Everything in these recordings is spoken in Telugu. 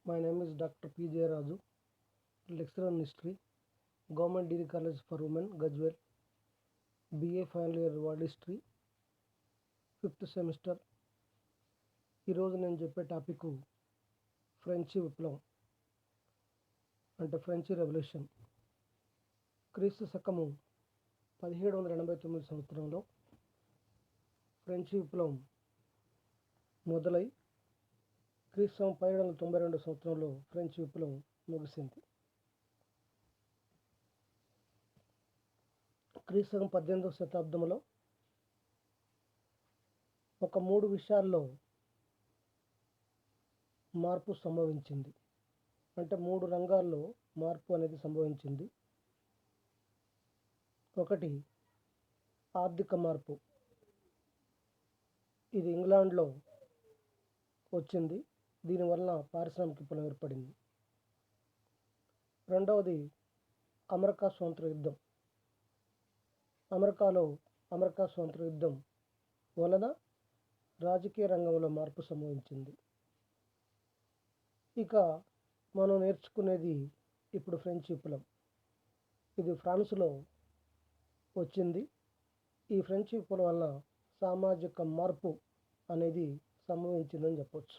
My name is Dr. P. J. Raju, lecturer in history, Government Degree College for Women, Gajwel, BA final year world history, 5th semester. ఈరోజు నేను చెప్పే టాపిక్ ఫ్రెంచి విప్లవం అంటే ఫ్రెంచి రెవల్యూషన్. క్రీస్తు శకము 1789 సంవత్సరంలో ఫ్రెంచి విప్లవం మొదలై క్రీస్తు 1792 సంవత్సరంలో ఫ్రెంచి విప్లవం ముగిసింది. క్రీస్తు 18వ శతాబ్దంలో ఒక 3 విషయాల్లో మార్పు సంభవించింది. అంటే 3 రంగాల్లో మార్పు అనేది సంభవించింది. ఒకటి ఆర్థిక మార్పు, ఇది ఇంగ్లాండ్లో వచ్చింది. దీనివల్ల పారిశ్రామిక విప్లవం ఏర్పడింది. రెండవది అమెరికా స్వాతంత్ర యుద్ధం. అమెరికా స్వాతంత్ర యుద్ధం వలన రాజకీయ రంగంలో మార్పు సంభవించింది. ఇక మనం నేర్చుకునేది ఇప్పుడు ఫ్రెంచ్ విప్లవం. ఇది ఫ్రాన్స్లో వచ్చింది. ఈ ఫ్రెంచ్ విప్లవం వలన సామాజిక మార్పు అనేది సంభవించిందని చెప్పవచ్చు.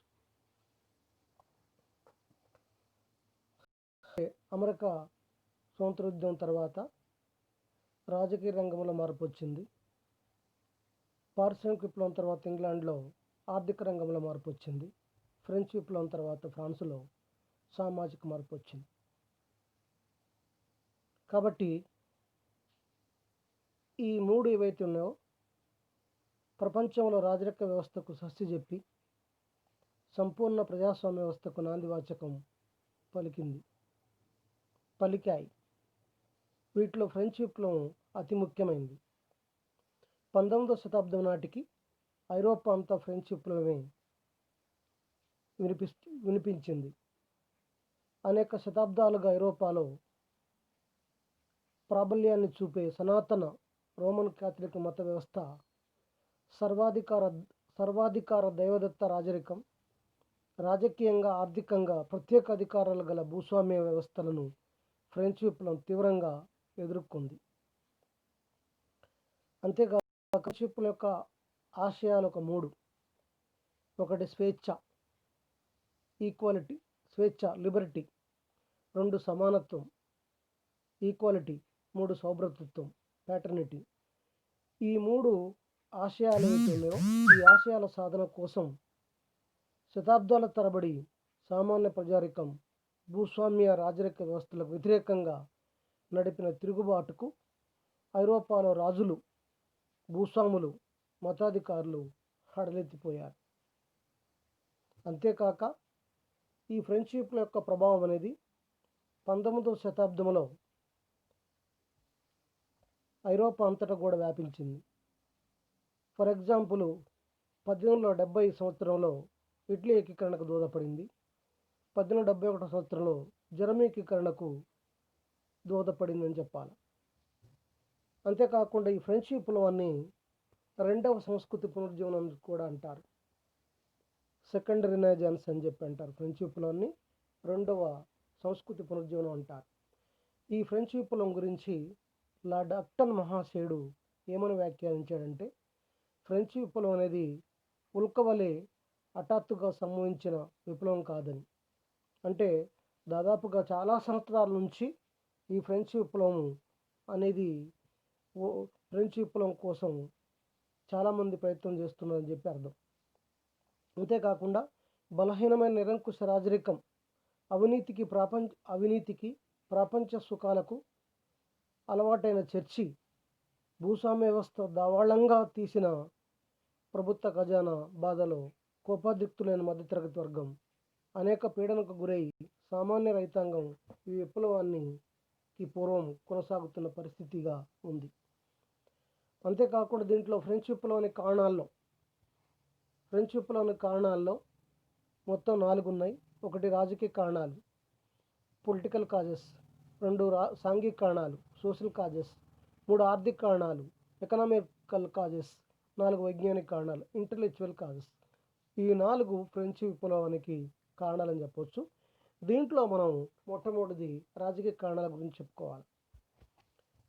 అమెరికా స్వాతంత్ర యుద్ధం తర్వాత రాజకీయ రంగంలో మార్పు వచ్చింది. పారిశ్రామిక విప్లవం తర్వాత ఇంగ్లాండ్లో ఆర్థిక రంగంలో మార్పు వచ్చింది. ఫ్రెంచ్ విప్లవం తర్వాత ఫ్రాన్స్లో సామాజిక మార్పు వచ్చింది. కాబట్టి ఈ 3 ఏవైతే ఉన్నాయో ప్రపంచంలో రాజరిక వ్యవస్థకు స్వస్తి చెప్పి సంపూర్ణ ప్రజాస్వామ్య వ్యవస్థకు నాందివాచకం పలికాయి. వీటిలో ఫ్రెంచ్ విప్లవం అతి ముఖ్యమైనది. 19వ శతాబ్దం నాటికి ఐరోపా అంతా ఫ్రెంచ్ విప్లవమే వినిపించింది. అనేక శతాబ్దాలుగా ఐరోపాలో ప్రాబల్యాన్ని చూపే సనాతన రోమన్ క్యాథలిక్ మత వ్యవస్థ, సర్వాధికార దైవదత్త రాజరికం, రాజకీయంగా ఆర్థికంగా ప్రత్యేక అధికారాలు గల భూస్వామ్య వ్యవస్థలను ఫ్రెంచ్ విప్లవం తీవ్రంగా ఎదుర్కొంది. అంతేకాదు ఫ్రెంచ్ విప్లవం యొక్క ఆశయాలు ఒక 3. ఒకటి స్వేచ్ఛ, ఈక్వాలిటీ, లిబర్టీ. 2 సమానత్వం, ఈక్వాలిటీ. 3 సౌభ్రతత్వం, ప్యాటర్నిటీ. ఈ 3 ఆశయాలు ఏవైతున్నాయో ఈ ఆశయాల సాధన కోసం శతాబ్దాల తరబడి సామాన్య ప్రజారికం భూస్వామ్య రాజరిక వ్యవస్థలకు వ్యతిరేకంగా నడిపిన తిరుగుబాటుకు ఐరోపాలో రాజులు, భూస్వాములు, మతాధికారులు హడలెత్తిపోయారు. అంతేకాక ఈ ఫ్రెంచ్ విప్లవం యొక్క ప్రభావం అనేది 19వ శతాబ్దంలో ఐరోపా అంతటా కూడా వ్యాపించింది. ఫర్ ఎగ్జాంపుల్ 1870 సంవత్సరంలో ఇటలీ ఏకీకరణకు దోహదపడింది. 1871 సంవత్సరంలో జర్మనీ ఏకీకరణకు దోహదపడిందని చెప్పాలి. అంతేకాకుండా ఈ ఫ్రెంచ్ విప్లవాన్ని 2వ సంస్కృతి పునరుజ్జీవనం కూడా అంటారు. సెకండ్ రినైజాన్స్ అని చెప్పి అంటారు. ఫ్రెంచ్ విప్లవాన్ని 2వ సంస్కృతి పునరుజ్జీవనం అంటారు. ఈ ఫ్రెంచ్ విప్లవం గురించి లార్డ్ అక్టన్ మహాశయుడు ఏమని వ్యాఖ్యానించాడంటే, ఫ్రెంచ్ విప్లవం అనేది ఉల్కవలే హఠాత్తుగా సంభవించిన విప్లవం కాదని. అంటే దాదాపుగా చాలా సంవత్సరాల నుంచి ఈ ఫ్రెంచ్ విప్లవం అనేది ఫ్రెంచ్ విప్లవం కోసం చాలామంది ప్రయత్నం చేస్తున్నారని చెప్పి అర్థం. అంతేకాకుండా బలహీనమైన నిరంకుశ రాజరికం అవినీతికి ప్రపంచ సుఖాలకు అలవాటైన చర్చి, భూస్వామ్య వ్యవస్థ దావాళంగా తీసిన ప్రభుత్వ ఖజానా బాధలో కోపాదిక్తులైన మధ్యతరగతి వర్గం అనేక పీడనకు గురై సామాన్య రైతాంగం ఈ విప్లవానికి పూర్వం కొనసాగుతున్న పరిస్థితిగా ఉంది. అంతేకాకుండా దీంట్లో ఫ్రెంచ్ విప్లవానికి కారణాల్లో మొత్తం 4 ఉన్నాయి. 1 రాజకీయ కారణాలు, పొలిటికల్ కాజెస్. 2 సాంఘిక కారణాలు, సోషల్ కాజెస్. 3 ఆర్థిక కారణాలు, ఎకనామికల్ కాజెస్. 4 వైజ్ఞానిక కారణాలు, ఇంటలెక్చువల్ కాజెస్. ఈ 4 ఫ్రెంచ్ విప్లవానికి కారణాలని చెప్పవచ్చు. దీంట్లో మనం మొట్టమొదటిది రాజకీయ కారణాల గురించి చెప్పుకోవాలి.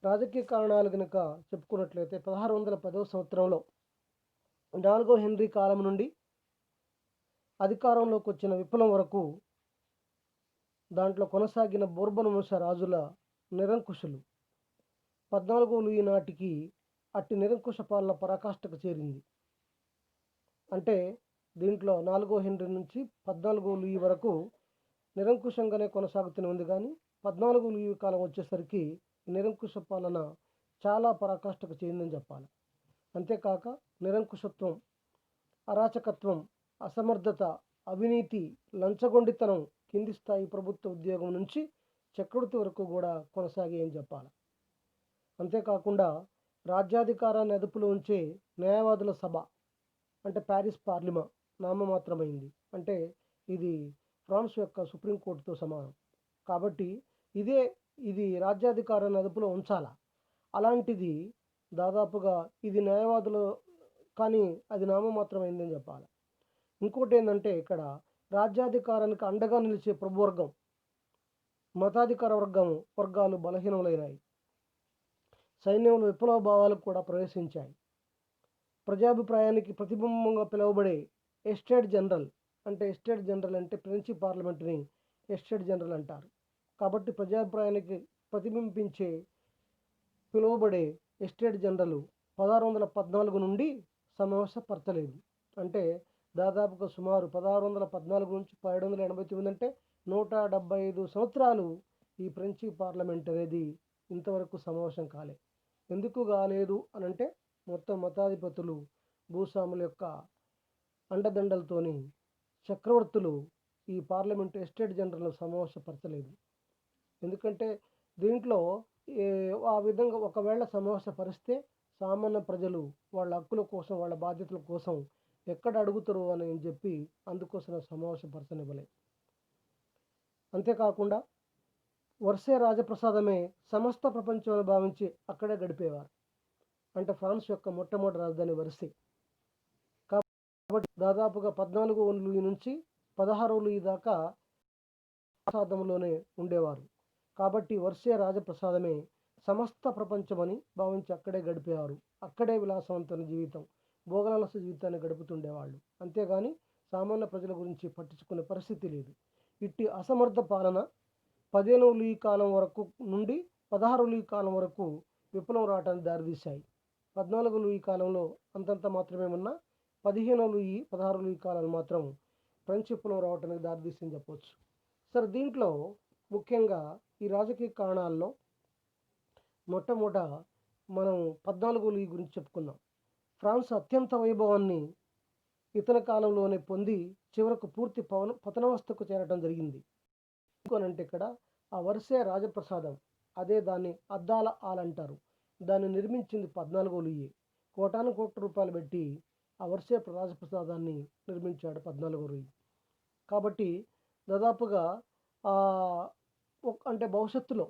రాజకీయ కారణాలు కనుక చెప్పుకున్నట్లయితే 1610వ సంవత్సరంలో 4వ హెన్రీ కాలం నుండి అధికారంలోకి వచ్చిన విప్లవం వరకు దాంట్లో కొనసాగిన బోర్బన్ వంశ రాజుల నిరంకుశులు 14వ లూయి నాటికి అట్టి నిరంకుశ పాలన పరాకాష్ఠకు చేరింది. అంటే దీంట్లో 4వ హెన్రీ నుంచి 14వ లూయి వరకు నిరంకుశంగానే కొనసాగుతూనే ఉంది. కానీ 14వ లూయి కాలం వచ్చేసరికి నిరంకుశ పాలన చాలా పరాకాష్ఠకు చేరిందని చెప్పాలి. అంతేకాక నిరంకుశత్వం, అరాచకత్వం, అసమర్థత, అవినీతి, లంచగొండితనం కింది స్థాయి ప్రభుత్వ ఉద్యోగం నుంచి చక్రవర్తి వరకు కూడా కొనసాగాయని చెప్పాలి. అంతేకాకుండా రాజ్యాధికారాన్ని అదుపులో ఉంచే న్యాయవాదుల సభ అంటే ప్యారిస్ పార్లిమా నామమాత్రమైంది. అంటే ఇది ఫ్రాన్స్ యొక్క సుప్రీంకోర్టుతో సమానం. కాబట్టి ఇది రాజ్యాధికారాన్ని అదుపులో ఉంచాలా. అలాంటిది దాదాపుగా ఇది న్యాయవాదులు కానీ అది నామమాత్రమైందని చెప్పాలి. ఇంకోటి ఏంటంటే ఇక్కడ రాజ్యాధికారానికి అండగా నిలిచే ప్రభువర్గం, మతాధికార వర్గాలు బలహీనములైనాయి. సైన్యంలో విప్లవ భావాలు కూడా ప్రవేశించాయి. ప్రజాభిప్రాయానికి ప్రతిబింబంగా పిలువబడే ఎస్టేట్ జనరల్ అంటే ఫ్రెంచి పార్లమెంటుని ఎస్టేట్ జనరల్ అంటారు. కాబట్టి ప్రజాభిప్రాయానికి ప్రతిబింబించే పిలువబడే ఎస్టేట్ జనరల్ 1614 నుండి సమావేశపరచలేదు. అంటే దాదాపుగా సుమారు 1614 నుంచి 1789 అంటే 175 సంవత్సరాలు ఈ ఫ్రెంచి పార్లమెంట్ అనేది ఇంతవరకు సమావేశం కాలేదు. ఎందుకు కాలేదు అనంటే మొత్తం మతాధిపతులు, భూస్వాముల యొక్క అండదండలతోని చక్రవర్తులు ఈ పార్లమెంటు ఎస్టేట్ జనరల్ సమావేశపరచలేదు. ఎందుకంటే దీంట్లో ఆ విధంగా ఒకవేళ సమావేశపరిస్తే సామాన్య ప్రజలు వాళ్ళ హక్కుల కోసం, వాళ్ళ బాధ్యతల కోసం ఎక్కడ అడుగుతారు అని చెప్పి అందుకోసం సమావేశపరచనివ్వలేదు. అంతేకాకుండా వర్సే రాజప్రసాదమే సమస్త ప్రపంచంలో భావించి అక్కడే గడిపేవారు. అంటే ఫ్రాన్స్ యొక్క మొట్టమొదటి రాజధాని వర్సే. కాబట్టి దాదాపుగా 14వ లూయి నుంచి 16వ లూయి దాకా ప్రసాదంలోనే ఉండేవారు. కాబట్టి వర్సే రాజప్రసాదమే సమస్త ప్రపంచమని భావించి అక్కడే గడిపేవారు. అక్కడే విలాసవంతమైన జీవితం, భోగలాలస జీవితాన్ని గడుపుతుండేవాళ్ళు. అంతేగాని సామాన్య ప్రజల గురించి పట్టించుకునే పరిస్థితి లేదు. ఇట్టి అసమర్థ పాలన 15వ లూయి కాలం వరకు నుండి 16వ లూయి కాలం వరకు విప్లవం రావడానికి దారితీశాయి. 14వ లూయి కాలంలో అంతంత మాత్రమే ఉన్నా 15వ లూయి 16వ లూయి కాలాలు మాత్రం ఫ్రెంచ్ విప్లవం రావడానికి దారితీసిందని చెప్పవచ్చు. సరే, దీంట్లో ముఖ్యంగా ఈ రాజకీయ కారణాల్లో మొట్టమొదట మనం 14వ లూయి గురించి చెప్పుకుందాం. ఫ్రాన్స్ అత్యంత వైభవాన్ని ఇతని కాలంలోనే పొంది చివరకు పూర్తి పతనావస్థకు చేరడం జరిగింది. ఎందుకనంటే ఇక్కడ ఆ వర్సే రాజప్రసాదం, అదే దాన్ని అద్దాల హాల్ అంటారు. దాన్ని నిర్మించింది 14వ లూయి. కోటాను కోట్ల రూపాయలు పెట్టి ఆ వర్సే రాజప్రసాదాన్ని నిర్మించాడు 14వ లూయి. కాబట్టి దాదాపుగా అంటే భవిష్యత్తులో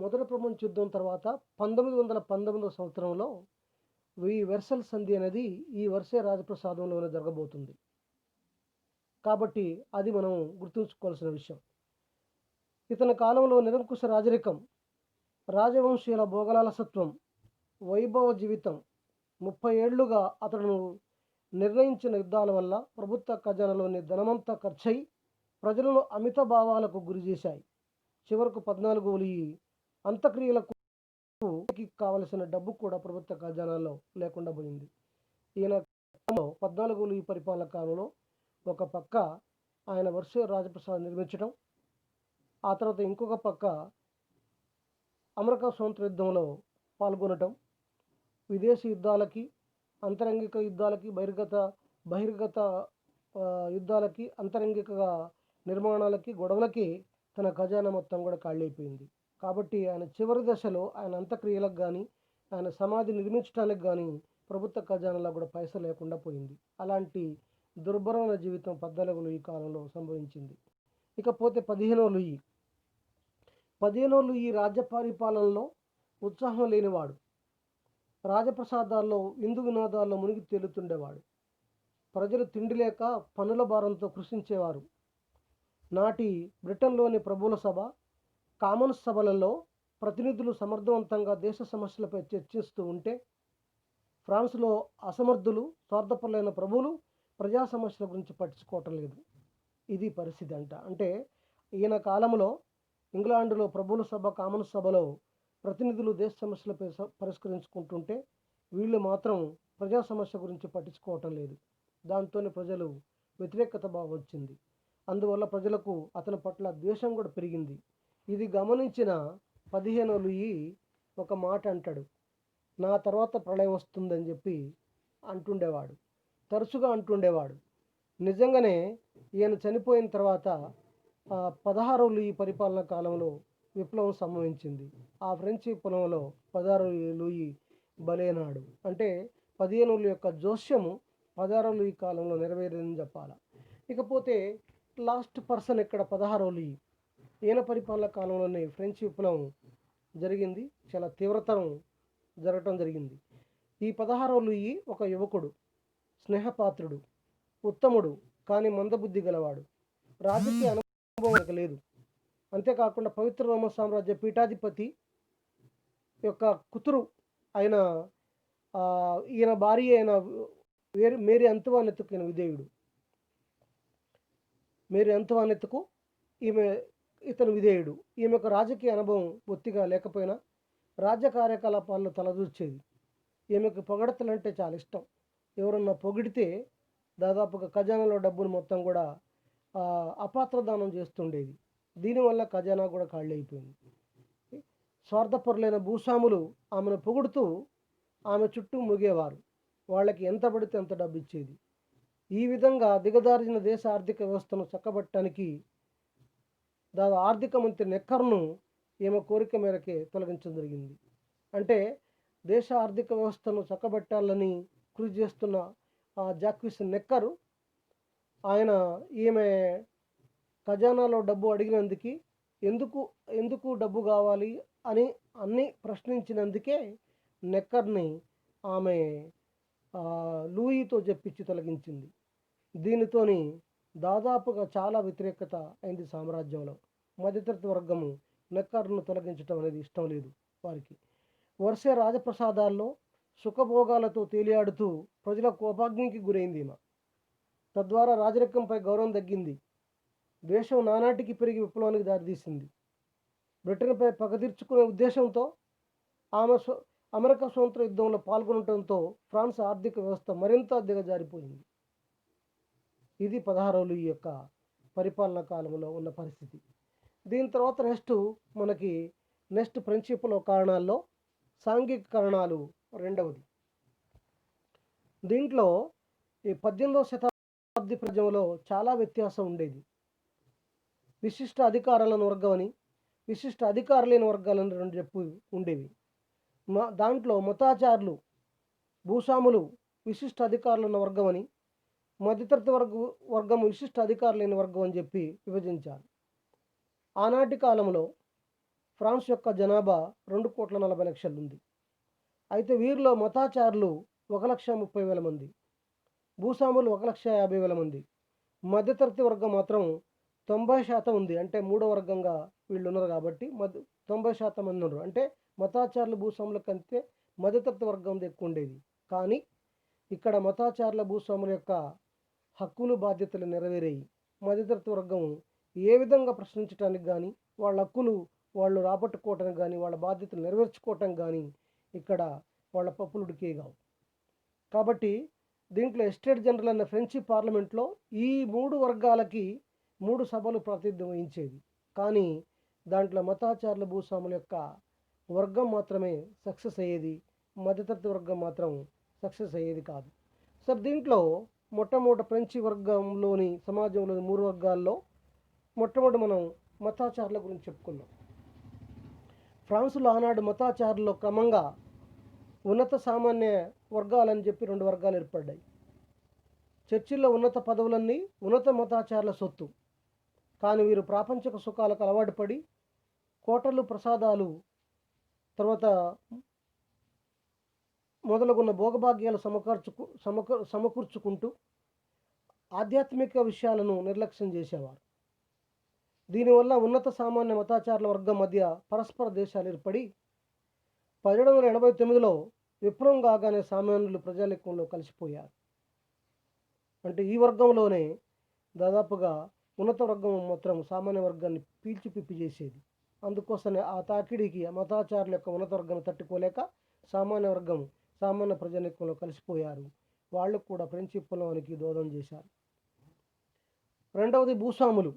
మొదటి ప్రపంచ యుద్ధం తర్వాత 1919వ సంవత్సరంలో ఈ వెర్సల్ సంధి అనేది ఈ వర్సే రాజప్రసాదంలోనే జరగబోతుంది. కాబట్టి అది మనం గుర్తుంచుకోవాల్సిన విషయం. ఇతని కాలంలో నిరంకుశ రాజరికం, రాజవంశీయుల భోగలాలసత్వం, వైభవ జీవితం, 30 ఏళ్లుగా అతను నిర్ణయించిన యుద్ధాల వల్ల ప్రభుత్వ ఖజానాలోని ధనమంతా ఖర్చై ప్రజలను అమిత భావాలకు గురి చేశాయి. చివరకు 14వ లూయి అంత్యక్రియలకు కావలసిన డబ్బు కూడా ప్రభుత్వ ఖజానాలో లేకుండా పోయింది. ఈయన 14వ లూయి పరిపాలన కాలంలో ఒక పక్క ఆయన వర్సే రాజప్రసాదం నిర్మించడం, ఆ తర్వాత ఇంకొక పక్క అమెరికా స్వతంత్ర యుద్ధంలో పాల్గొనటం, విదేశీ యుద్ధాలకి, అంతరంగిక యుద్ధాలకి, బహిర్గత యుద్ధాలకి, అంతరంగిక నిర్మాణాలకి, గొడవలకి తన ఖజానా మొత్తం కూడా ఖాళీ అయిపోయింది. కాబట్టి ఆయన చివరి దశలో ఆయన అంత్యక్రియలకు కానీ, ఆయన సమాధి నిర్మించడానికి కానీ ప్రభుత్వ ఖజానాలో కూడా పైసలు లేకుండా పోయింది. అలాంటి దుర్భరమైన జీవితం 14వ లూయి కాలంలో సంభవించింది. ఇకపోతే 15వ లూయి రాజ్య పరిపాలనలో ఉత్సాహం లేనివాడు. రాజప్రసాదాల్లో విందు వినోదాల్లో మునిగి తేలుతుండేవాడు. ప్రజలు తిండి లేక పనుల భారంతో కృషించేవారు. నాటి బ్రిటన్లోని ప్రభువుల సభ, కామన్స్ సభలలో ప్రతినిధులు సమర్థవంతంగా దేశ సమస్యలపై చర్చిస్తూ ఉంటే, ఫ్రాన్స్లో అసమర్థులు, స్వార్థపరులైన ప్రభువులు ప్రజా సమస్యల గురించి పట్టించుకోవటం లేదు. ఇది పరిస్థితి అంటే ఈయన కాలంలో ఇంగ్లాండ్లో ప్రభువుల సభ, కామన్స్ సభలో ప్రతినిధులు దేశ సమస్యలపై పరిష్కరించుకుంటుంటే, వీళ్ళు మాత్రం ప్రజా సమస్య గురించి పట్టించుకోవటం లేదు. దాంతోనే ప్రజలు వ్యతిరేకత భావం వచ్చింది. అందువల్ల ప్రజలకు అతని పట్ల ద్వేషం కూడా పెరిగింది. ఇది గమనించిన 15వ లూయి ఒక మాట అంటాడు, నా తర్వాత ప్రళయం వస్తుందని చెప్పి అంటుండేవాడు, తరచుగా అంటుండేవాడు. నిజంగానే ఈయన చనిపోయిన తర్వాత 16వ లూయి పరిపాలన కాలంలో విప్లవం సంభవించింది. ఆ ఫ్రెంచ్ విప్లవంలో 16వ లూయి బలైనాడు. అంటే 15వ లూయి యొక్క జోస్యము 16వ లూయి కాలంలో నెరవేరిందని చెప్పాలి. ఇకపోతే లాస్ట్ పర్సన్ ఇక్కడ 16వ లూయి, ఈయన పరిపాలన కాలంలోనే ఫ్రెంచ్ విప్లవం జరిగింది. చాలా తీవ్రతరం జరగటం జరిగింది. ఈ 16వ లూయి ఒక యువకుడు, స్నేహపాత్రుడు, ఉత్తముడు, కానీ మందబుద్ధి గలవాడు. రాజకీయ అనుభవం లేదు. అంతేకాకుండా పవిత్ర రోమన్ సామ్రాజ్య పీఠాధిపతి యొక్క కూతురు అయిన ఈయన భార్య అయిన మేరీ అంతువానెత్తుకు ఈయన విధేయుడు. మేరీ అంతువానెత్తుకు ఇతను విధేయుడు. ఈమెకు రాజకీయ అనుభవం బొత్తిగా లేకపోయినా రాజ్య కార్యకలాపాల్లో తలదూర్చేది. ఈమెకు పొగడతలంటే చాలా ఇష్టం. ఎవరన్నా పొగిడితే దాదాపుగా ఖజానాలో డబ్బును మొత్తం కూడా అపాత్రదానం చేస్తుండేది. దీనివల్ల ఖజానా కూడా ఖాళీ అయిపోయింది. స్వార్థపరులైన భూస్వాములు ఆమెను పొగుడుతూ ఆమె చుట్టూ ముగేవారు. వాళ్ళకి ఎంత పడితే అంత డబ్బు ఇచ్చేది. ఈ విధంగా దిగజారిన దేశ ఆర్థిక వ్యవస్థను చక్కబెట్టడానికి ఆర్థిక మంత్రి నెక్కర్ను ఈమె కోరిక మేరకే తొలగించడం జరిగింది. అంటే దేశ ఆర్థిక వ్యవస్థను చక్కబెట్టాలని కృషి చేస్తున్న జాక్విస్ నెక్కరు ఆయన ఈమె ఖజానాలో డబ్బు అడిగినందుకు ఎందుకు డబ్బు కావాలి అని అన్ని ప్రశ్నించినందుకే నెక్కర్ని ఆమె లూయితో చెప్పించి తొలగించింది. దీనితోని దాదాపుగా చాలా వ్యతిరేకత అయింది సామ్రాజ్యంలో. మధ్యతరగతి వర్గము నెక్కర్ను తొలగించడం అనేది ఇష్టం లేదు వారికి. వరుస రాజప్రసాదాల్లో సుఖభోగాలతో తేలియాడుతూ ప్రజల కోపాగ్నికి గురైంది ఈమె. తద్వారా రాజరికంపై గౌరవం తగ్గింది. దేశం నానాటికి పెరిగి విప్లవానికి దారితీసింది. బ్రిటన్పై పగ తీర్చుకునే ఉద్దేశంతో ఆమె అమెరికా స్వతంత్ర యుద్ధంలో పాల్గొనడంతో ఫ్రాన్స్ ఆర్థిక వ్యవస్థ మరింత దిగజారిపోయింది. ఇది 16వ లూయి యొక్క పరిపాలనా కాలంలో ఉన్న పరిస్థితి. దీని తర్వాత నెక్స్ట్ ఫ్రెంచ్ విప్లవ కారణాల్లో సాంఘిక కారణాలు రెండవది. దీంట్లో ఈ 18వ శతాబ్ది ప్రజల్లో చాలా వ్యత్యాసం ఉండేది. విశిష్ట అధికారాలను వర్గమని, విశిష్ట అధికారులైన వర్గాలను రెండు చెప్పు ఉండేవి. దాంట్లో మతాచారులు, భూస్వాములు విశిష్ట అధికారులున్న వర్గమని, మధ్యతరగతి వర్గం విశిష్ట అధికారులైన వర్గం అని చెప్పి విభజించారు. ఆనాటి కాలంలో ఫ్రాన్స్ యొక్క జనాభా 2,40,00,000 ఉంది. అయితే వీరిలో మతాచారులు 1,30,000 మంది, భూస్వాములు 1,50,000 మంది, మధ్యతరగతి వర్గం మాత్రం 90% ఉంది. అంటే మూడో వర్గంగా వీళ్ళు ఉన్నారు కాబట్టి 90% మంది ఉన్నారు. అంటే మతాచారుల భూస్వాముల కంటే మధ్యతరగతి వర్గం ఎక్కువ ఉండేది. కానీ ఇక్కడ మతాచారుల భూస్వాముల యొక్క హక్కులు బాధ్యతలు నెరవేరాయి. మధ్యతరగతి వర్గం ఏ విధంగా ప్రశ్నించడానికి కానీ, వాళ్ళ హక్కులు వాళ్ళు రాబట్టుకోవటానికి కానీ, వాళ్ళ బాధ్యతలు నెరవేర్చుకోవటానికి కానీ ఇక్కడ వాళ్ళ పప్పులు ఉడికేగావు. కాబట్టి దీంట్లో ఎస్టేట్ జనరల్ అన్న ఫ్రెంచ్ పార్లమెంట్లో ఈ 3 వర్గాలకి 3 సభలు ప్రాతినిధ్యం వహించేది. కానీ దాంట్లో మతాచారుల భూస్వాముల యొక్క వర్గం మాత్రమే సక్సెస్ అయ్యేది, మధ్యతరగతి వర్గం మాత్రం సక్సెస్ అయ్యేది కాదు. సార్ దీంట్లో మొట్టమొదటి ఫ్రెంచ్ సమాజంలోని 3 వర్గాల్లో మొట్టమొదటి మనం మతాచారుల గురించి చెప్పుకున్నాం. ఫ్రాన్స్లో ఆనాడు మతాచారుల్లో క్రమంగా ఉన్నత సామాన్య వర్గాలని చెప్పి 2 వర్గాలు ఏర్పడ్డాయి. చర్చిల్లో ఉన్నత పదవులన్నీ ఉన్నత మతాచారుల సొత్తు. కానీ వీరు ప్రాపంచిక సుఖాలకు అలవాటు పడి కోటలు, ప్రసాదాలు, తర్వాత మొదలగున్న భోగభాగ్యాలు సమకూర్చుకుంటూ ఆధ్యాత్మిక విషయాలను నిర్లక్ష్యం చేసేవారు. దీనివల్ల ఉన్నత సామాన్య మతాచారుల వర్గం మధ్య పరస్పర దేశాలు ఏర్పడి 1789లో విప్లవం కాగానే సామాన్యులు ప్రజానీకంలో కలిసిపోయారు. అంటే ఈ వర్గంలోనే దాదాపుగా ఉన్నత వర్గం మాత్రం సామాన్య వర్గాన్ని పీల్చి పిప్పి చేసేది. అందుకోసమే ఆ తాకిడికి మతాచారుల యొక్క ఉన్నత వర్గాన్ని తట్టుకోలేక సామాన్య ప్రజానీకంలో కలిసిపోయారు. వాళ్ళు కూడా ఫ్రెంచ్ విప్లవానికి దోహదం చేశారు. రెండవది భూస్వాములు.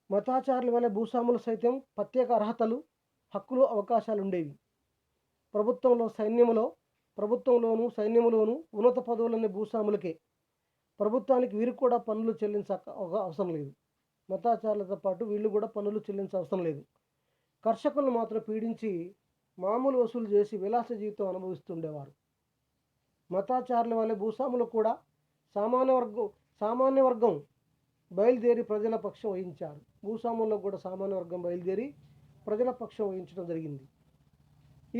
మతాచారుల వల్ల భూస్వాములు సైతం ప్రత్యేక అర్హతలు, హక్కులు, అవకాశాలు ఉండేవి. ప్రభుత్వంలోనూ సైన్యంలోనూ ఉన్నత పదవులన్నీ భూస్వాములకే. ప్రభుత్వానికి వీరు కూడా పన్నులు అవసరం లేదు. మతాచారులతో పాటు వీళ్ళు కూడా పన్నులు అవసరం లేదు. కర్షకులను మాత్రం పీడించి మామూలు వసూలు చేసి విలాస జీవితం అనుభవిస్తుండేవారు. మతాచారుల వల్ల భూస్వాములు కూడా సామాన్య వర్గం బయలుదేరి ప్రజల పక్షం వహించారు. భూస్వాముల్లో కూడా సామాన్య వర్గం బయలుదేరి ప్రజల పక్షం వహించడం జరిగింది.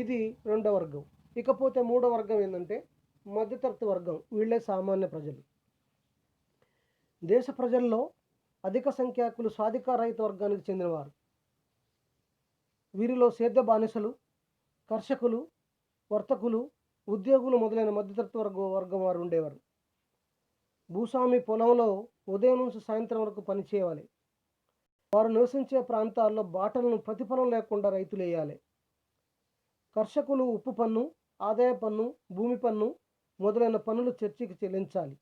ఇది రెండో వర్గం. ఇకపోతే మూడో వర్గం ఏంటంటే మధ్యతరగతి వర్గం. వీళ్ళే సామాన్య ప్రజలు. దేశ ప్రజల్లో అధిక సంఖ్యాకులు స్వాధికారహిత వర్గానికి చెందినవారు. వీరిలో సేద్య బానిసలు, కర్షకులు, వర్తకులు, ఉద్యోగులు మొదలైన మధ్యతరగతి వర్గం వారు ఉండేవారు. భూస్వామి పొలంలో ఉదయం నుంచి సాయంత్రం వరకు పనిచేయాలి. వారు నివసించే ప్రాంతాల్లో బాటలను ప్రతిఫలం లేకుండా రైతులు వేయాలి. కర్షకులు ఉప్పు పన్ను, ఆదాయ పన్ను, భూమి పన్ను మొదలైన పన్నులు చర్చికి చెల్లించాలి.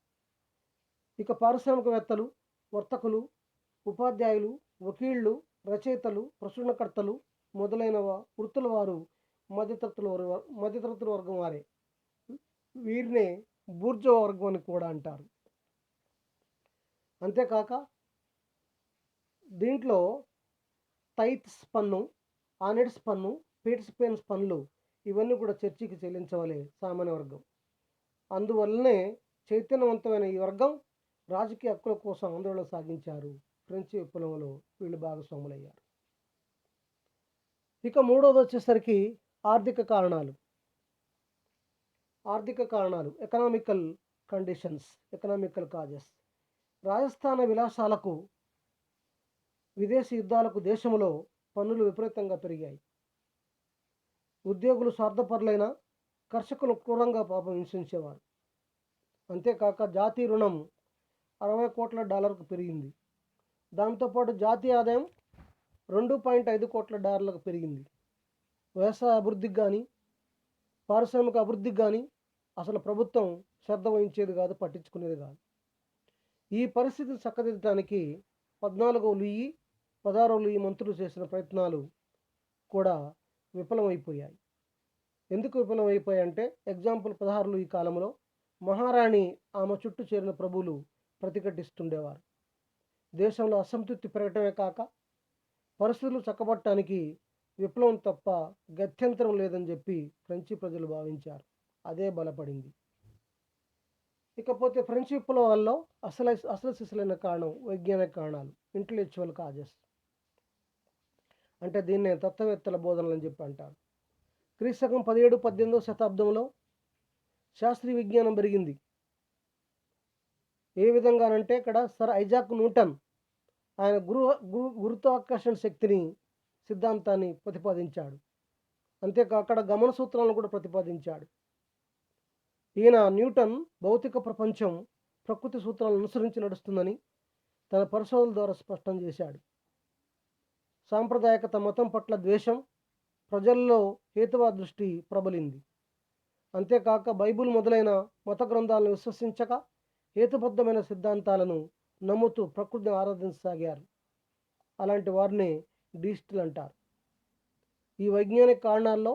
ఇక పారిశ్రామికవేత్తలు, వర్తకులు, ఉపాధ్యాయులు, వకీళ్ళు, రచయితలు, ప్రచురణకర్తలు మొదలైన వృత్తుల వారు మధ్యతరగతుల వర్గం వారే. వీరినే బూర్జువా వర్గం అని కూడా అంటారు. అంతేకాక దీంట్లో టైత్స్ పన్ను, ఆనెట్స్ పన్ను, పీట్స్పెన్స్ పన్నులు ఇవన్నీ కూడా చర్చికి చెల్లించవలే సామాన్య వర్గం. అందువల్లనే చైతన్యవంతమైన ఈ వర్గం రాజకీయ హక్కుల కోసం ఆందోళన సాగించారు. ఫ్రెంచ్ విప్లవంలో వీళ్ళు భాగస్వాములయ్యారు. ఇక మూడోది వచ్చేసరికి ఆర్థిక కారణాలు. Economical causes. రాజస్థాన విలాసాలకు, విదేశీ యుద్ధాలకు దేశంలో పన్నులు విపరీతంగా పెరిగాయి. ఉద్యోగులు స్వార్థపరులైన కర్షకులు క్రూరంగా పాపం హింసించేవారు. అంతేకాక జాతీయ రుణం $60 కోట్ల పెరిగింది. దాంతోపాటు జాతీయ ఆదాయం $2.5 కోట్ల పెరిగింది. వ్యవసాయ అభివృద్ధికి కానీ, పారిశ్రామిక అభివృద్ధికి కానీ అసలు ప్రభుత్వం శ్రద్ధ వహించేది కాదు, పట్టించుకునేది కాదు. ఈ పరిస్థితిని చక్కదిద్దడానికి 14వ లూయి, 16వ లూయి మంత్రులు చేసిన ప్రయత్నాలు కూడా విఫలమైపోయాయి. ఎందుకు విఫలమైపోయాయంటే ఎగ్జాంపుల్ 16 లూయి కాలంలో మహారాణి ఆమె చుట్టూ చేరిన ప్రభువులు ప్రతిఘటిస్తుండేవారు. దేశంలో అసంతృప్తి పెరగటమే కాక పరిస్థితులు చక్కబట్టడానికి విప్లవం తప్ప గత్యంతరం లేదని చెప్పి ఫ్రెంచి ప్రజలు భావించారు. అదే బలపడింది. ఇకపోతే ఫ్రెంచ్ విప్లవాల్లో అసలు సిసలైన కారణం వైజ్ఞానిక కారణాలు, ఇంటలెక్చువల్ కాజెస్. అంటే దీన్నే తత్వవేత్తల బోధనలు అని చెప్పి అంటారు. క్రీస్తకం 17-18వ శతాబ్దంలో శాస్త్రీయ విజ్ఞానం పెరిగింది. ఏ విధంగానంటే ఇక్కడ సర్ ఐజాక్ న్యూటన్ ఆయన గురుత్వాకర్షణ శక్తిని సిద్ధాంతాన్ని ప్రతిపాదించాడు. అంతేకాక అక్కడ గమన సూత్రాలను కూడా ప్రతిపాదించాడు. ఈయన న్యూటన్ భౌతిక ప్రపంచం ప్రకృతి సూత్రాలను అనుసరించి నడుస్తుందని తన పరిశోధనల ద్వారా స్పష్టం చేశాడు. సాంప్రదాయకత మతం పట్ల ద్వేషం, ప్రజల్లో హేతువాద దృష్టి ప్రబలింది. అంతేకాక బైబిల్ మొదలైన మత గ్రంథాలను విశ్వసించక హేతుబద్ధమైన సిద్ధాంతాలను నమ్ముతూ ప్రకృతిని ఆరాధించసాగారు. అలాంటి వారిని డీస్టులు అంటారు. ఈ వైజ్ఞానిక కారణాల్లో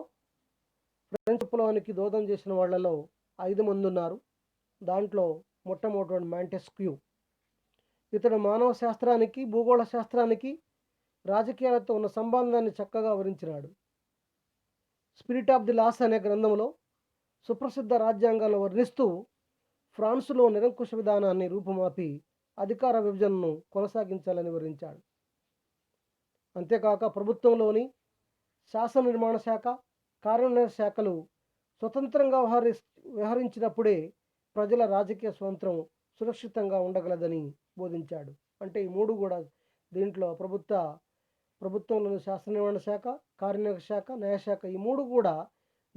ఫ్రెంచ్ విప్లవానికి దోహదం చేసిన వాళ్ళలో 5 మంది ఉన్నారు. దాంట్లో మొట్టమొదటి మాంటెస్క్యూ. ఇతడు మానవ శాస్త్రానికి, భూగోళ శాస్త్రానికి, రాజకీయాలతో ఉన్న సంబంధాన్ని చక్కగా వివరించినాడు. స్పిరిట్ ఆఫ్ ది లాస్ అనే గ్రంథంలో సుప్రసిద్ధ రాజ్యాంగాలను వర్ణిస్తూ ఫ్రాన్సులో నిరంకుశ విధానాన్ని రూపుమాపి అధికార విభజనను కొనసాగించాలని వివరించాడు. అంతేకాక ప్రభుత్వంలోని శాసన నిర్మాణ శాఖ, కార్యనిర్వహణ శాఖలు స్వతంత్రంగా వ్యవహరించినప్పుడే ప్రజల రాజకీయ స్వాతంత్రం సురక్షితంగా ఉండగలదని బోధించాడు. అంటే ఈ 3 కూడా దీంట్లో ప్రభుత్వంలోని శాస్త్ర నిర్వహణ శాఖ, కార్యనిర్వాహక శాఖ, న్యాయశాఖ ఈ మూడు కూడా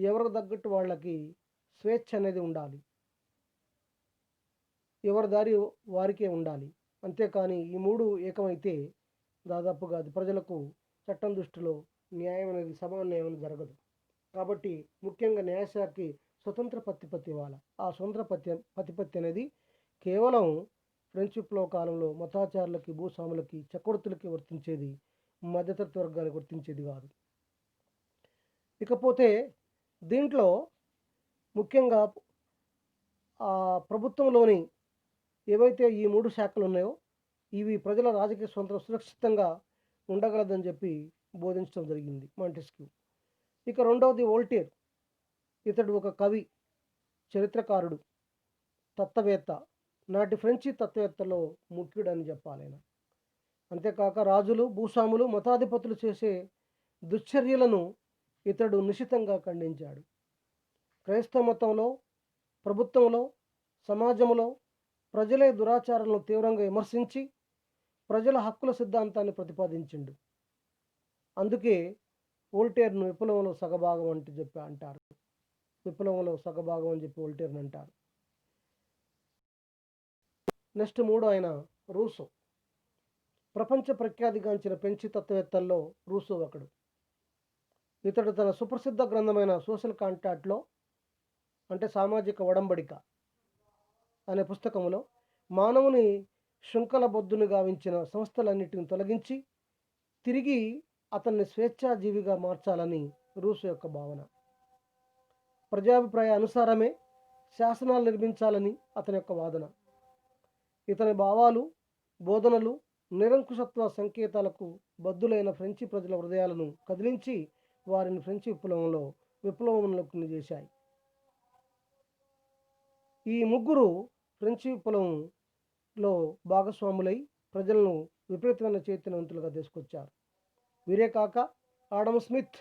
ఎవరికి తగ్గట్టు వాళ్ళకి స్వేచ్ఛ అనేది ఉండాలి. ఎవరి దారి వారికే ఉండాలి. అంతేకాని ఈ మూడు ఏకమైతే దాదాపుగా అది ప్రజలకు చట్టం దృష్టిలో న్యాయం అనేది సమాన్యాయం అనేది జరగదు. కాబట్టి ముఖ్యంగా న్యాయశాఖకి స్వతంత్ర ప్రతిపత్తి ఇవ్వాలి. ఆ స్వతంత్ర ప్రతిపత్తి అనేది కేవలం ఫ్రెంచ్ విప్లవ కాలంలో మతాచారులకి, భూస్వాములకి, చక్రవర్తులకి వర్తించేది, మధ్యతరగతి వర్గానికి వర్తించేది కాదు. ఇకపోతే దీంట్లో ముఖ్యంగా ప్రభుత్వంలోని ఏవైతే ఈ మూడు శాఖలు ఉన్నాయో ఇవి ప్రజల రాజకీయ స్వాతంత్రం సురక్షితంగా ఉండగలదని చెప్పి బోధించడం జరిగింది మాంటెస్క్యూ. ఇక రెండవది వోల్టేర్. ఇతడు ఒక కవి, చరిత్రకారుడు, తత్వవేత్త, నాటి ఫ్రెంచి తత్వవేత్తలో ముఖ్యుడని చెప్పాలి ఆయన. అంతేకాక రాజులు, భూస్వాములు, మతాధిపతులు చేసే దుశ్చర్యలను ఇతడు నిశితంగా ఖండించాడు. క్రైస్తవ మతంలో, ప్రభుత్వంలో, సమాజంలో ప్రజలే దురాచారాలను తీవ్రంగా విమర్శించి ప్రజల హక్కుల సిద్ధాంతాన్ని ప్రతిపాదించిండు. అందుకే వోల్టేర్ను విప్లవంలో సగభాగం అంటే చెప్పి అంటారు. విప్లవంలో సగభాగం అని చెప్పి వోల్టేర్ని అంటారు. నెక్స్ట్ మూడో ఆయన రూసో. ప్రపంచ ప్రఖ్యాతిగాంచిన ఫ్రెంచి తత్వవేత్తల్లో రూసో ఒకడు. ఇతడు తన సుప్రసిద్ధ గ్రంథమైన సోషల్ కాంట్రాక్ట్లో అంటే సామాజిక ఒడంబడిక అనే పుస్తకంలో మానవుని శృంఖలబద్ధుని గావించిన సంస్థలన్నిటిని తొలగించి తిరిగి అతన్ని స్వేచ్ఛాజీవిగా మార్చాలని రూసో యొక్క భావన. ప్రజాభిప్రాయ అనుసారమే శాసనాలు నిర్మించాలని అతని యొక్క వాదన. ఇతని భావాలు, బోధనలు నిరంకుశత్వ సంకేతాలకు బద్దులైన ఫ్రెంచి ప్రజల హృదయాలను కదిలించి వారిని ఫ్రెంచి విప్లవంలోకి చేశాయి. ఈ ముగ్గురు ఫ్రెంచి విప్లవంలో భాగస్వాములై ప్రజలను విపరీతమైన చైతన్యవంతులుగా తీసుకొచ్చారు. వీరే కాక ఆడమ్ స్మిత్,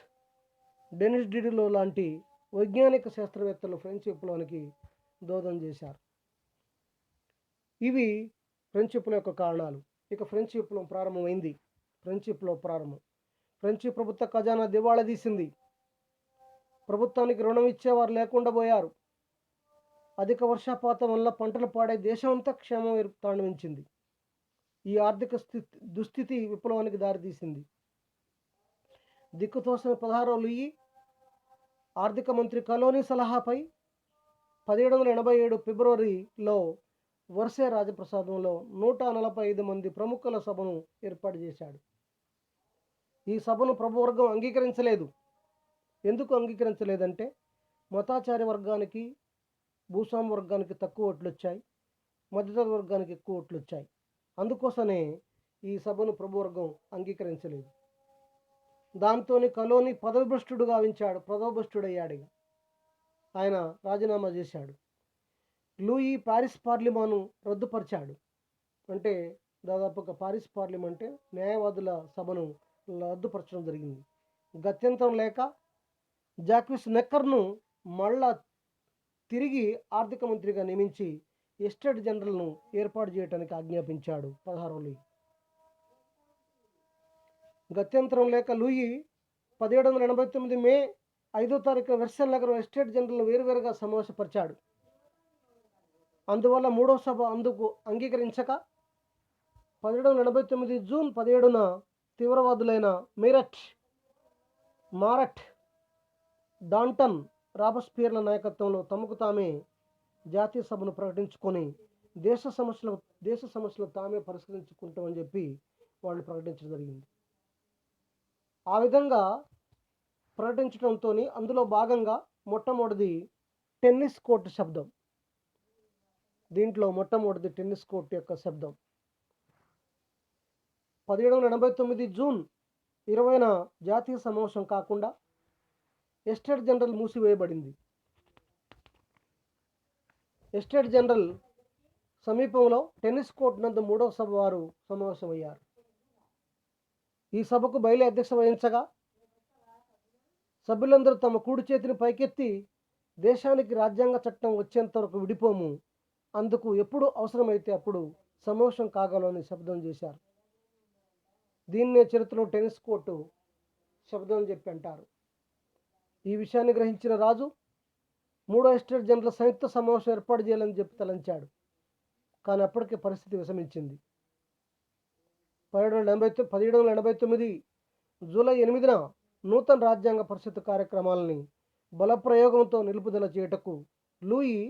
డెనిస్ డిడిలో లాంటి వైజ్ఞానిక శాస్త్రవేత్తలు ఫ్రెంచి విప్లవానికి దోహదం చేశారు. ఇవి ఫ్రెంచి విప్లవం యొక్క కారణాలు. ఇక ఫ్రెంచి విప్లవం ప్రారంభమైంది. ఫ్రెంచి విప్లవం ప్రారంభం. ఫ్రెంచి ప్రభుత్వ ఖజానా దివాళా తీసింది. ప్రభుత్వానికి రుణం ఇచ్చేవారు లేకుండా పోయారు. అధిక వర్షపాతం వల్ల పంటలు పాడే దేశం అంతా క్షేమం తాండవించింది. ఈ ఆర్థిక దుస్థితి విప్లవానికి దారితీసింది. దిక్కుతోసిన 16వ లూయి ఆర్థిక మంత్రి కలోనీ సలహాపై 1787 ఫిబ్రవరిలో వర్సే రాజప్రసాదంలో 145 మంది ప్రముఖుల సభను ఏర్పాటు చేశాడు. ఈ సభను ప్రభువర్గం అంగీకరించలేదు. ఎందుకు అంగీకరించలేదంటే మతాచార్య వర్గానికి, భూస్వామి వర్గానికి తక్కువ ఓట్లు వచ్చాయి, మధ్యతరగతి వర్గానికి ఎక్కువ ఓట్లు వచ్చాయి. అందుకోసమే ఈ సభను ప్రభువర్గం అంగీకరించలేదు. దాంతో కలోనీ పదవిభ్రష్టుడయ్యాడు. ఆయన రాజీనామా చేశాడు. లూయి పారిస్ పార్లిమాను రద్దుపరిచాడు. అంటే దాదాపుగా పారిస్ పార్లిమెంట్ న్యాయవాదుల సభను రద్దుపరచడం జరిగింది. గత్యంతరం లేక జాక్విస్ నెక్కర్ను మళ్ళా తిరిగి ఆర్థిక మంత్రిగా నియమించి ఎస్టేట్ జనరల్ను ఏర్పాటు చేయడానికి ఆజ్ఞాపించాడు 16వ లూయి. గత్యంతరం లేక లూయి 1789 మే 5వ తారీఖున వెర్సైల్ నగరం ఎస్టేట్ జనరల్ వేరువేరుగా సమావేశపరిచాడు. అందువల్ల మూడో సభ అందుకు అంగీకరించక 1789 జూన్ 17న తీవ్రవాదులైన మారట్, డాంటన్, రాబస్పియర్ల నాయకత్వంలో తమకు తామే జాతీయ సభను ప్రకటించుకొని దేశ సమస్యలు తామే పరిష్కరించుకుంటామని చెప్పి వాళ్ళు ప్రకటించడం జరిగింది. ఆ విధంగా ప్రకటించడంతో అందులో భాగంగా మొట్టమొదటిది టెన్నిస్ కోర్టు శబ్దం. దీంట్లో మొట్టమొదటిది టెన్నిస్ కోర్టు యొక్క శబ్దం 1789 జూన్ 20న జాతీయ సమావేశం కాకుండా ఎస్టేట్ జనరల్ మూసివేయబడింది. ఎస్టేట్ జనరల్ సమీపంలో టెన్నిస్ కోర్టు నందు మూడవ సభ వారు సమావేశమయ్యారు. ఈ సభకు బయలు అధ్యక్ష వహించగా సభ్యులందరూ తమ కుడి చేతిని పైకెత్తి దేశానికి రాజ్యాంగ చట్టం వచ్చేంత వరకు విడిపోము, అందుకు ఎప్పుడు అవసరమైతే అప్పుడు సమావేశం కాగలమని శబ్దం చేశారు. దీన్నే చరిత్రలో టెన్నిస్ కోర్టు శబ్దం అని చెప్పి అంటారు. ఈ విషయాన్ని గ్రహించిన రాజు మూడో ఎస్టేట్ జనరల్ సంయుక్త సమావేశం ఏర్పాటు చేయాలని చెప్పి తలంచాడు. కానీ అప్పటికే పరిస్థితి విషమించింది. 1789 జూలై 8న నూతన రాజ్యాంగ పరిషత్ కార్యక్రమాలని బలప్రయోగంతో నిలుపుదల చేయుటకు లూయి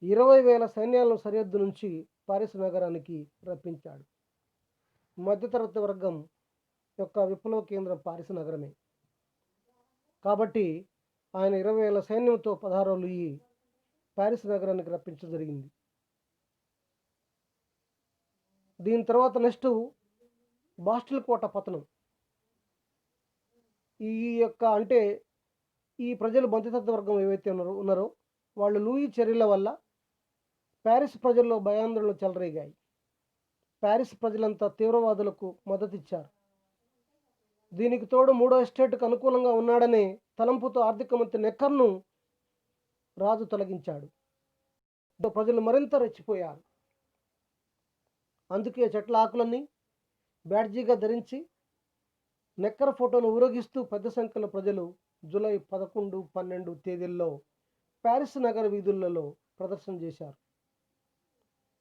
20,000 సైన్యాలను సరిహద్దు నుంచి పారిస్ నగరానికి రప్పించాడు. మధ్యతరగతి వర్గం యొక్క విప్లవ కేంద్రం పారిస్ నగరమే కాబట్టి ఆయన 20,000 సైన్యంతో 16వ లూయి పారిస్ నగరానికి రప్పించడం జరిగింది. దీని తర్వాత నెక్స్ట్ బాస్టిల్ కోట పతనం. ఈ యొక్క అంటే ఈ ప్రజలు మధ్యతరగతి వర్గం ఏవైతే ఉన్నారో వాళ్ళు లూయి చర్యల వల్ల ప్యారిస్ ప్రజల్లో భయాందోళనలు చెలరేగాయి. ప్యారిస్ ప్రజలంతా తీవ్రవాదులకు మద్దతిచ్చారు. దీనికి తోడు మూడో ఎస్టేట్కు అనుకూలంగా ఉన్నాడనే తలంపుతో ఆర్థిక మంత్రి నెక్కర్ను రాజు తొలగించాడు. ప్రజలు మరింత రెచ్చిపోయారు. అందుకే చెట్ల ఆకులన్నీ బ్యాడ్జీగా ధరించి నెక్కర్ ఫోటోను ఊరేగిస్తూ పెద్ద సంఖ్యలో ప్రజలు జూలై 11, 12 తేదీల్లో ప్యారిస్ నగర వీధులలో ప్రదర్శన చేశారు.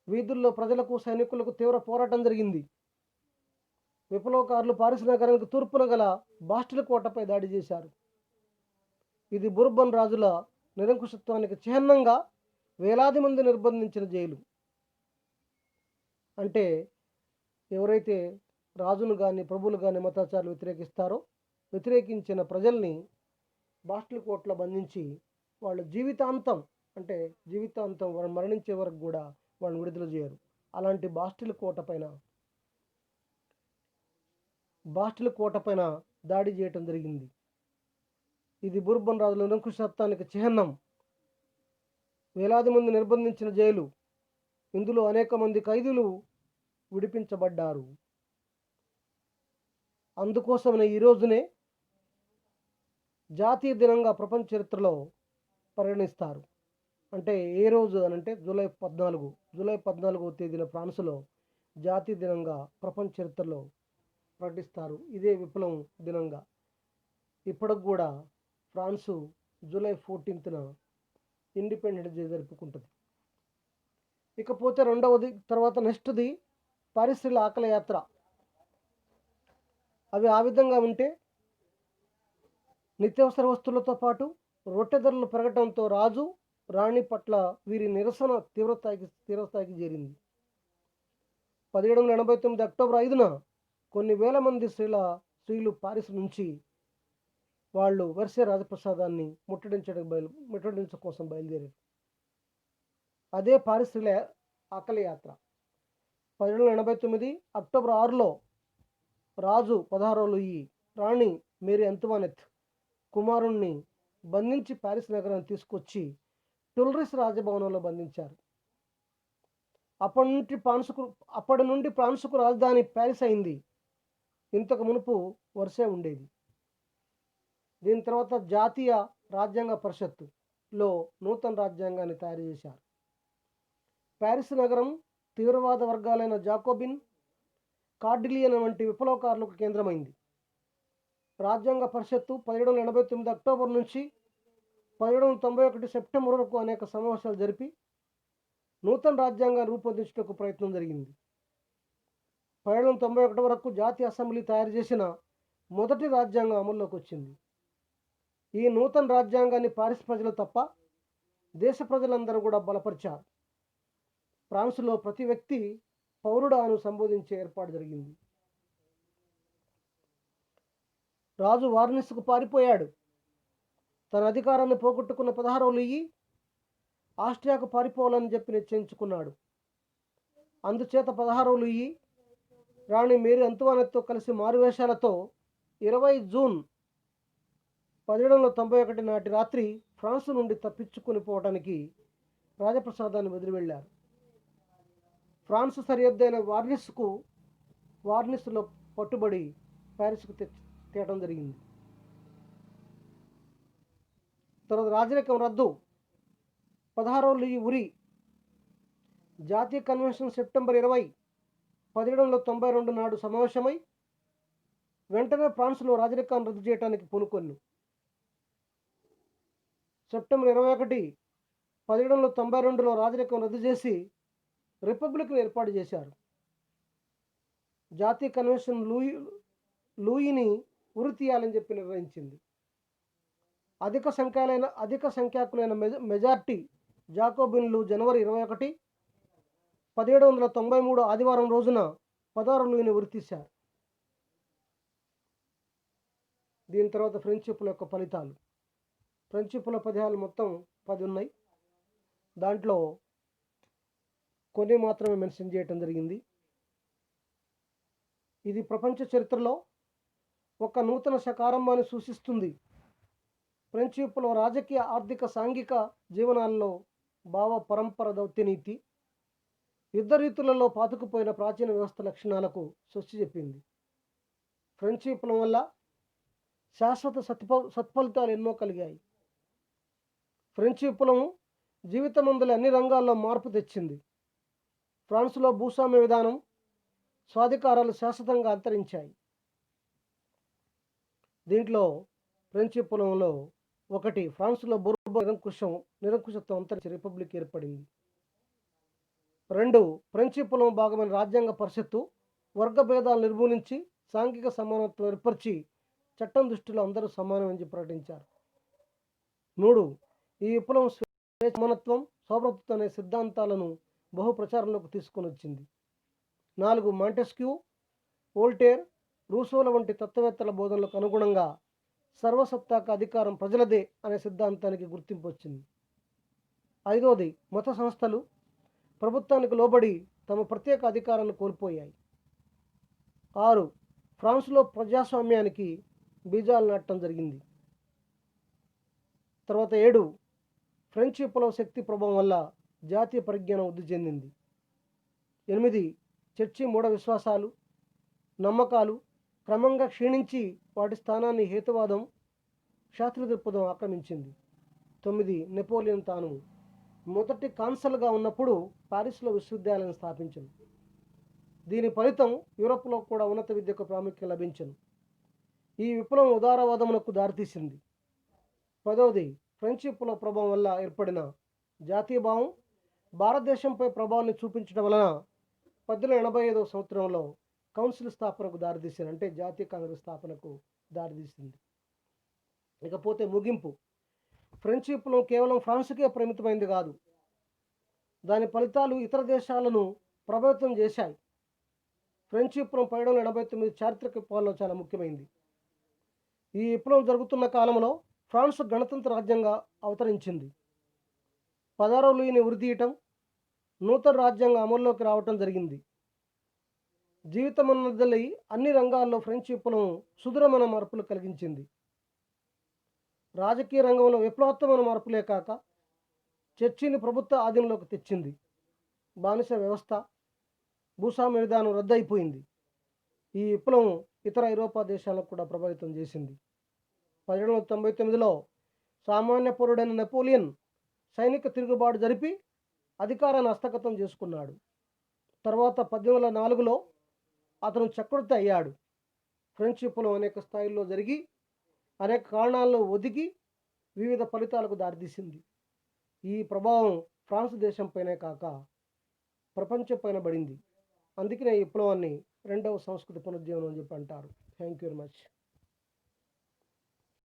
వీధుల్లో ప్రజలకు సైనికులకు తీవ్ర పోరాటం జరిగింది. విప్లవకారులు పారిస్ నగరానికి తూర్పున గల బాస్టిల్ కోటపై దాడి చేశారు. ఇది బుర్బన్ రాజుల నిరంకుశత్వానికి చిహ్నంగా వేలాది మంది నిర్బంధించిన జైలు. అంటే ఎవరైతే రాజును కానీ ప్రభువులు కానీ మతాచారులు వ్యతిరేకించిన ప్రజల్ని బాస్టిల్ కోటలో బంధించి వాళ్ళు జీవితాంతం వారు మరణించే వరకు కూడా వాళ్ళని విడుదల చేయరు. అలాంటి బాస్టిల్ కోట పైన దాడి చేయటం జరిగింది. ఇది బుర్బన్ రాజుల నిరంకుశత్వానికి చిహ్నం. వేలాది మంది నిర్బంధించిన జైలు. ఇందులో అనేక మంది ఖైదీలు విడిపించబడ్డారు. అందుకోసమనే ఈ రోజునే జాతీయ దినంగా ప్రపంచ చరిత్రలో పరిగణిస్తారు. అంటే ఏ రోజు అనంటే జూలై 14వ తేదీన ఫ్రాన్స్లో జాతీయ దినంగా ప్రపంచ చరిత్రలో ప్రకటిస్తారు. ఇదే విప్లవం దినంగా. ఇప్పటికి కూడా ఫ్రాన్సు జూలై 14న ఇండిపెండెన్స్ డే జరుపుకుంటుంది. ఇకపోతే నెక్స్ట్ది పారిస్ల ఆకలి యాత్ర. అవి ఆ విధంగా ఉంటే నిత్యావసర వస్తువులతో పాటు రొట్టె ధరలు పెరగడంతో రాజు రాణి పట్ల వీరి నిరసన తీవ్రస్థాయికి చేరింది. 1789 అక్టోబర్ 5న కొన్ని వేల మంది స్త్రీలు పారిస్ నుంచి వాళ్ళు వర్సే రాజప్రసాదాన్ని ముట్టడించడం కోసం బయలుదేరారు. అదే పారిస్ల ఆకలి యాత్ర. 1789 అక్టోబర్ 6లో రాజు 16వ లూయి రాణి మేరీ అంతువానెత్ కుమారుణ్ణి బంధించి పారిస్ నగరాన్ని తీసుకొచ్చి టుల్రిస్ రాజభవనంలో బంధించారు. అప్పటి నుండి ఫ్రాన్సుకు రాజధాని ప్యారిస్ అయింది. ఇంతకు మునుపు వర్సే ఉండేది. దీని తర్వాత జాతీయ రాజ్యాంగ పరిషత్తులో నూతన రాజ్యాంగాన్ని తయారు చేశారు. ప్యారిస్ నగరం తీవ్రవాద వర్గాలైన జాకోబిన్, కార్డిలియన్ వంటి విప్లవకారులకు కేంద్రమైంది. రాజ్యాంగ పరిషత్తు 1789 అక్టోబర్ నుంచి 1791 సెప్టెంబర్ వరకు అనేక సమావేశాలు జరిపి నూతన రాజ్యాంగాన్ని రూపొందించడానికి ప్రయత్నం జరిగింది. 1791 వరకు జాతీయ అసెంబ్లీ తయారు చేసిన మొదటి రాజ్యాంగం అమల్లోకి వచ్చింది. ఈ నూతన రాజ్యాంగాన్ని పారిస్ ప్రజలు తప్ప దేశ ప్రజలందరూ కూడా బలపరిచారు. ఫ్రాన్స్లో ప్రతి వ్యక్తి పౌరుడా అని సంబోధించే ఏర్పాటు జరిగింది. రాజు వార్నిస్కు పారిపోయాడు. తన అధికారాన్ని పోగొట్టుకున్న 16వ లూయి ఆస్ట్రియాకు పారిపోవాలని చెప్పి నిశ్చయించుకున్నాడు. అందుచేత 16వ లూయి రాణి మేరీ అంతువానెత్తో కలిసి మారువేషాలతో 20 జూన్ 1791 నాటి రాత్రి ఫ్రాన్స్ నుండి తప్పించుకుని పోవడానికి రాజప్రసాదాన్ని వదిలి వెళ్ళారు. ఫ్రాన్స్ సరిహద్దైన వార్నిస్లో పట్టుబడి ప్యారిస్కు తేవడం జరిగింది. తర్వాత రాజరికం రద్దు. 16వ లూయి ఉరి. జాతీయ కన్వెన్షన్ సెప్టెంబర్ 20, 1792 నాడు సమావేశమై వెంటనే ఫ్రాన్స్లో రాజరికాన్ని రద్దు చేయడానికి పూనుకొన్ను. సెప్టెంబర్ 21, 1792లో రాజరికం రద్దు చేసి రిపబ్లిక్ను ఏర్పాటు చేశారు. జాతీయ కన్వెన్షన్ లూయిని ఉరి తీయాలని చెప్పి నిర్ణయించింది. అధిక సంఖ్యాకులైన మెజార్టీ జాకోబిన్లు జనవరి 21, 1793 ఆదివారం రోజున 16 లూయిని ఉరితీశారు. దీని తర్వాత ఫ్రెంచ్ విప్లవం యొక్క ఫలితాలు. ఫ్రెంచ్ విప్లవ పద్యాలు మొత్తం 10 ఉన్నాయి. దాంట్లో కొన్ని మాత్రమే మెన్షన్ చేయటం జరిగింది. ఇది ప్రపంచ చరిత్రలో ఒక నూతన శకారంభాన్ని సూచిస్తుంది. ఫ్రెంచ్ విప్లవం రాజకీయ, ఆర్థిక, సాంఘిక జీవనాల్లో భావ పరంపర, దౌత్యనీతి, యుద్ధ రీతులలో పాతుకుపోయిన ప్రాచీన వ్యవస్థ లక్షణాలకు స్వస్తి చెప్పింది. ఫ్రెంచ్ విప్లవం వల్ల శాశ్వత సత్ఫలితాలు ఎన్నో కలిగాయి. ఫ్రెంచ్ విప్లవం జీవితమందుల అన్ని రంగాల్లో మార్పు తెచ్చింది. ఫ్రాన్స్లో భూస్వామ్య విధానం, స్వాధికారాలు శాశ్వతంగా అంతరించాయి. దీంట్లో ఫ్రెంచ్ విప్లవంలో 1, ఫ్రాన్స్లో బూర్బన్ నిరంకుశత్వం అంతరించి రిపబ్లిక్ ఏర్పడింది. 2, ఫ్రెంచ్ విప్లవం భాగమైన రాజ్యాంగ పరిషత్తు వర్గ భేదాలు నిర్మూలించి సాంఘిక సమానత్వం ఏర్పరిచి చట్టం దృష్టిలో అందరూ సమానమని ప్రకటించారు. 3, ఈ విప్లవం సమానత్వం, సౌభ్రతత్వం అనే సిద్ధాంతాలను బహు ప్రచారంలోకి తీసుకొని వచ్చింది. 4, మాంటెస్క్యూ, వోల్టేర్, రూసోల వంటి తత్వవేత్తల బోధనలకు అనుగుణంగా సర్వసత్తాక అధికారం ప్రజలదే అనే సిద్ధాంతానికి గుర్తింపు వచ్చింది. 5, మత సంస్థలు ప్రభుత్వానికి లోబడి తమ ప్రత్యేక అధికారాన్ని కోల్పోయాయి. 6, ఫ్రాన్స్లో ప్రజాస్వామ్యానికి బీజాలు నాటడం జరిగింది. తర్వాత 7, ఫ్రెంచ్ విప్లవ శక్తి ప్రభావం వల్ల జాతీయ పరిజ్ఞానం వృద్ధి చెందింది. 8, చర్చి మూఢ విశ్వాసాలు, నమ్మకాలు క్రమంగా క్షీణించి వాటి స్థానాన్ని హేతువాదం, శాస్త్రీయ దృక్పథం ఆక్రమించింది. 9, నెపోలియన్ తాను మొదటి కాన్సల్గా ఉన్నప్పుడు పారిస్లో విశ్వవిద్యాలయం స్థాపించను. దీని ఫలితం యూరప్లో కూడా ఉన్నత విద్యకు ప్రాముఖ్యం లభించను. ఈ విప్లవం ఉదారవాదమునకు దారితీసింది. 10, ఫ్రెంచ్ విప్లవ ప్రభావం వల్ల ఏర్పడిన జాతీయ భావం భారతదేశంపై ప్రభావాన్ని చూపించడం వలన 1885 సంవత్సరంలో కౌన్సిల్ స్థాపనకు దారితీసింది. అంటే జాతీయ కాంగ్రెస్ స్థాపనకు దారితీసింది. ఇకపోతే ముగింపు. ఫ్రెంచ్ విప్లవం కేవలం ఫ్రాన్స్కే పరిమితమైంది కాదు, దాని ఫలితాలు ఇతర దేశాలను ప్రభావితం చేశాయి. ఫ్రెంచ్ విప్లవం 1789 చారిత్రక విప్లవాల్లో చాలా ముఖ్యమైనది. ఈ విప్లవం జరుగుతున్న కాలంలో ఫ్రాన్స్ గణతంత్ర రాజ్యంగా అవతరించింది. 16వ లూయిని ఉరితీయటం, నూతన రాజ్యాంగం అమల్లోకి రావటం జరిగింది. జీవితమన్నదలై అన్ని రంగాల్లో ఫ్రెంచ్ విప్లవం సుదృఢమైన మార్పులు కలిగించింది. రాజకీయ రంగంలో విప్లవాత్మకమైన మార్పులే కాక చర్చిని ప్రభుత్వ ఆధీనంలోకి తెచ్చింది. బానిస వ్యవస్థ, భూస్వామ్య విధానం రద్దయిపోయింది. ఈ విప్లవం ఇతర ఐరోపా దేశాలకు కూడా ప్రభావితం చేసింది. 1799లో సామాన్య పౌరుడైన నెపోలియన్ సైనిక తిరుగుబాటు జరిపి అధికారాన్ని హస్తగతం చేసుకున్నాడు. తర్వాత 1804లో అతను చక్రవర్తి అయ్యాడు. ఫ్రెంచ్ విప్లవం అనేక స్థాయిల్లో జరిగి అనేక కారణాల్లో ఒదిగి వివిధ ఫలితాలకు దారితీసింది. ఈ ప్రభావం ఫ్రాన్స్ దేశంపైనే కాక ప్రపంచం పైన పడింది. అందుకనే ఈ విప్లవాన్ని 2వ సంస్కృతి పునరుజ్జీవనం అని చెప్పి అంటారు. Thank you very much.